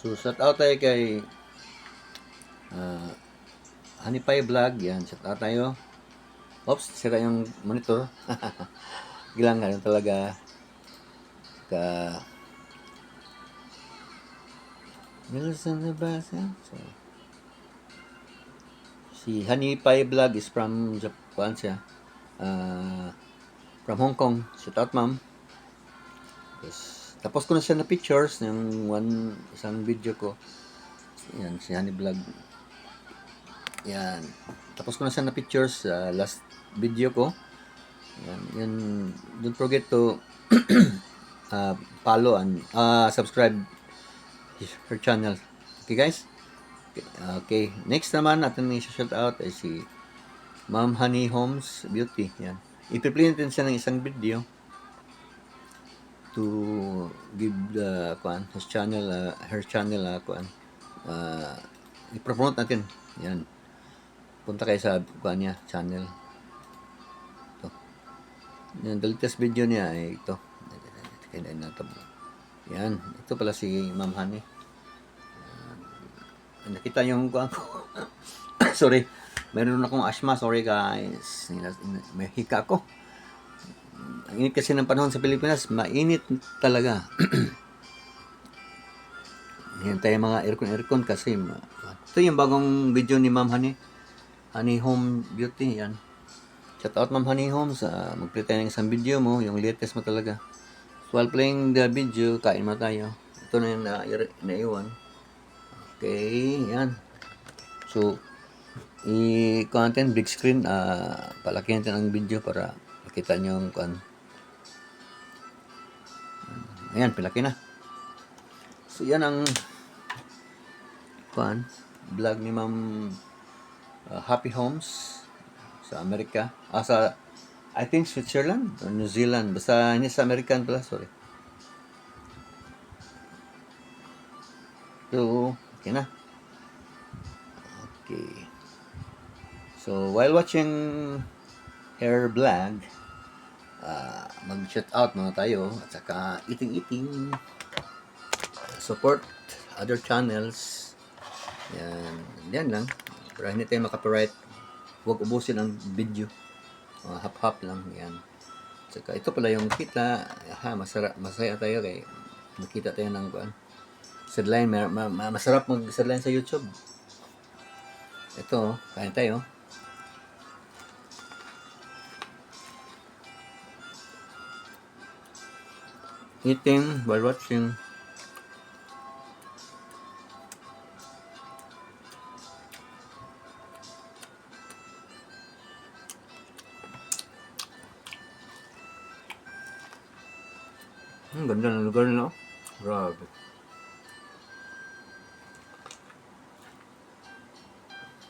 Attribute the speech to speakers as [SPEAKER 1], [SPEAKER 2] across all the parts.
[SPEAKER 1] So, shout out tayo kay Honey Pie Vlog. Yan, shout out tayo. Oops, sira yung monitor. Gilang ganun talaga ka so, si Honey Pie Vlog is from Japan siya. From Hong Kong. Shout out, ma'am. Tapos ko na siya na pictures ng isang video ko. Yan, si Honey Vlog. Yan. Tapos ko na siya na pictures sa last video ko. Yan. Don't forget to follow and subscribe her channel. Okay, guys? Okay. Next naman, natin i-shout out ay si Ma'am Honey Homes Beauty. Yan. I-play natin siya ng isang video to give his channel, her channel, i-promote natin. Yan. Punta kayo sa niya, channel. Ito. Yan, the latest video niya ay ito. Yan. Ito pala si Ma'am Honey. Nakita yung kuan ko. Sorry. Meron akong asthma. Sorry, guys. May hika ko. Ang init kasi ng panahon sa Pilipinas. Mainit talaga. Yan tayo mga aircon kasi. Ito yung bagong video ni Ma'am Honey. Honey Home Beauty. Yan. Shout out, Ma'am Honey Homes. Mag-play tayo ng isang video mo. Yung latest mo talaga. So, while playing the video, kain mo tayo. Ito na yung naiwan. Okay, yan. So, i-content big screen, palakihan natin ang video para makita nyo yung kuan. Ayan, palaki na. So, yan ang kuan, vlog ni Ma'am Happy Homes sa Amerika. Sa, I think, Switzerland or New Zealand. Basta hindi sa American pala, sorry. So, okay na. Okay. So, while watching her vlog, mag-shout out muna tayo at saka eating. Support other channels. Yan lang. Para hindi tayo makapiright. Huwag ubusin ang video. Hap-hap lang. Yan. At saka ito pala yung kita. Masaya tayo kay nakita tayo ng kuan. Sideline, masarap mag-sideline sa YouTube. Ito, kain tayo. Eating while watching. Ganda ng lugar nila. Grabe.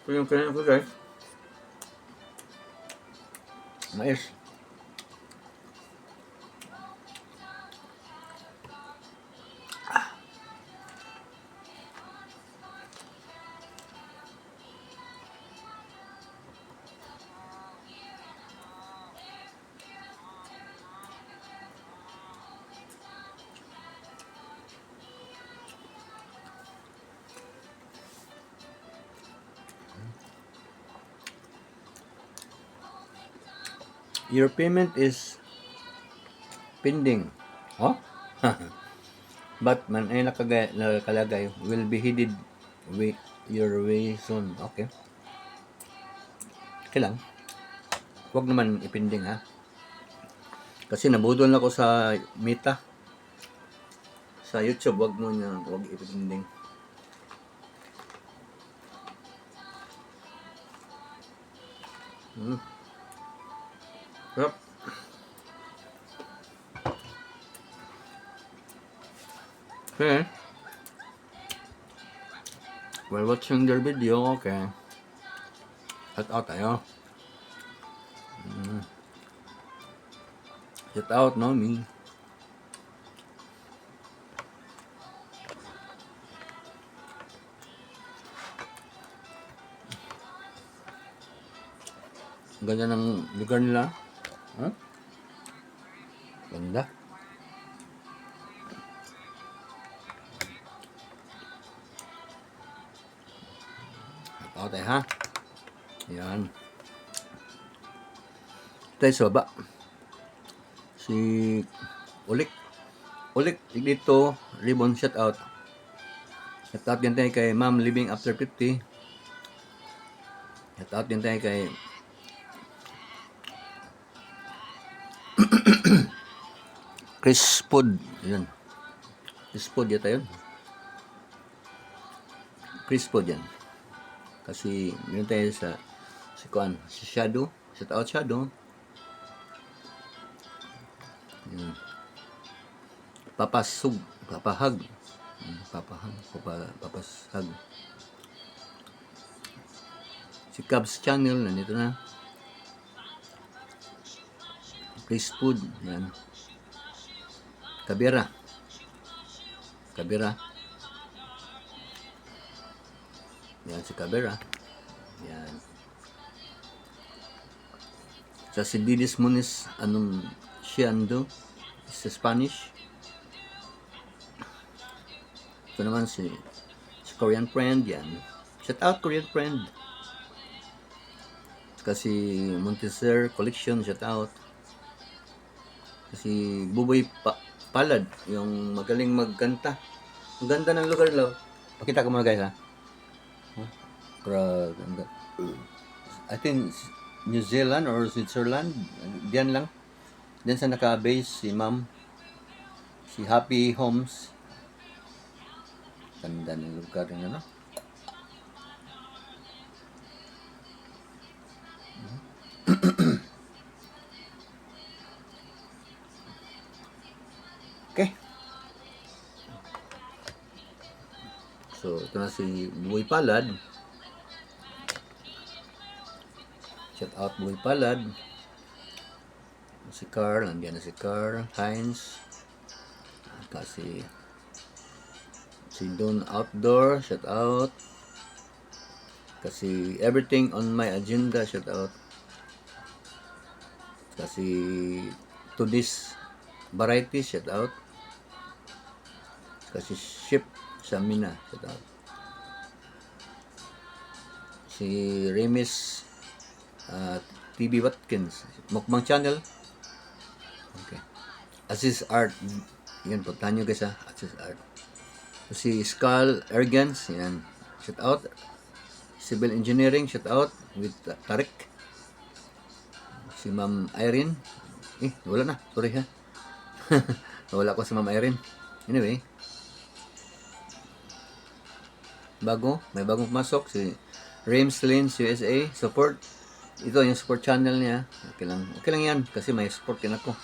[SPEAKER 1] Ito yung kinain ko, guys. Mais. Your payment is pending. Oh? But man ay nakalagay will be headed your way soon. Okay. Okay lang. Huwag naman ipending, ha. Kasi nabudol na ako sa Meta. Sa YouTube, huwag ipending. Yep. Okay. While watching their video, okay. Shout out tayo. Shout out, Nomi. Ganda ng lugar nila. Huh? Ganda. Okay ha. Yan. Tayo sa baba. Si Ulik. Ulik dito, ribbon shout out. Shout out din tayo kay Ma'am Living After 50. Shout out din tayo kay Chris Pod. Yan. Chris Pod yata yun. Chris Pod yan. Kasi yun tayo sa si Kuan, si Shadow. Shout out Shadow. Yan. Papasug, papahag. Papashag. Si Cubs Channel, nandito na. Chris Food, yan. Kabira. Yan si Kabira. Yan. Sa si Didis Muniz, anong Shiando, sa Spanish. Ito naman si Korean friend, yan. Shout out Korean friend. Kasi Montessor Collection, shout out. Kasi Buboy Palad, yung magaling magkanta. Ang ganda ng lugar, love. Pakita ko muna guys, ha. I think New Zealand or Switzerland. Diyan lang. Diyan sa naka-base si ma'am. Si Happy Homes. Ganda ng lugar niya, no? Okay. So, ito na si Buboy Palad. Shout out Buboy Palad. Si Carl, nandiyan na si Carl Heinz. Kasi si Don Outdoor, shout out. Kasi everything on my agenda, shout out. Kasi to this variety, shout out. Kasi ship sa Mina, shout out. Si Remis TV Watkins, Mukbang Channel. Okay. Assist Art, yan, puntahan nyo guys ha, Assist Art. Si Skull Ergens, yan, shout out. Civil Engineering, shout out with Tarik. Si Ma'am Irene, wala na, sorry ha. Wala ko si Ma'am Irene. Anyway, may bagong pumasok si Rames Lins USA, support. Ito yung support channel niya. Okay lang yan kasi may support din ako.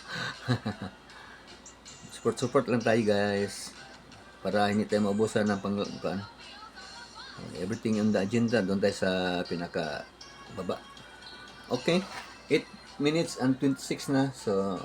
[SPEAKER 1] support lang tayo guys, para hindi tayo maubusan ng panglakuan. Everything on the agenda, doon tayo sa pinaka baba. Okay, 8 minutes and 26 na. So